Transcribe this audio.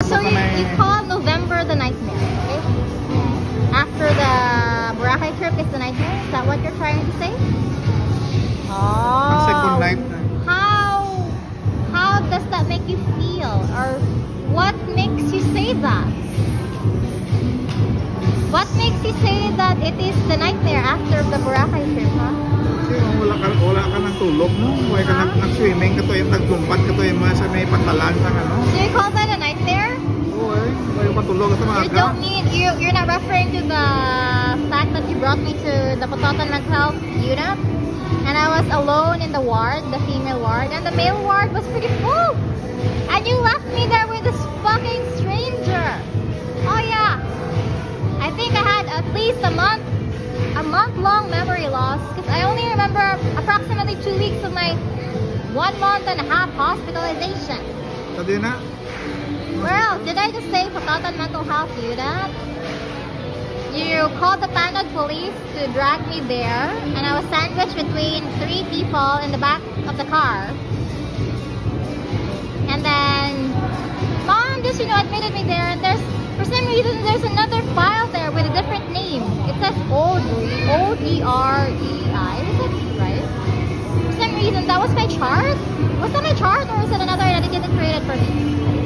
So you call November the nightmare, okay? After the Boracay trip is the nightmare? Is that what you're trying to say? Ang second night na. How does that make you feel? Or what makes you say that? What makes you say that it is the nightmare after the Boracay trip, huh? Kasi wala ka ng tulog, no? Wala ka nag-swimming ka to, yung nagtumpat ka to, yung mga sa may patalan sa ano. So you call that a nightmare? Oo wala patulog sa mga You don't mean, you're not referring to the fact that you brought me to the Patatan Mental Health unit and I was alone in the ward, the female ward, and the male ward was pretty full. And you left me there with this fucking stranger. Oh yeah. I think I had at least a month-long memory loss because I only remember approximately 2 weeks of my 1.5 months hospitalization. Sabi na? Well, did I just say Patatan Mental Health Unit? You called the Tanod police to drag me there, and I was sandwiched between 3 people in the back of the car. And then Mom just, admitted me there, and for some reason, there's another file there with a different name. It says O-D-R-E-I. Is that right? For some reason, that was my chart? Was that my chart, or is it another identity created for me?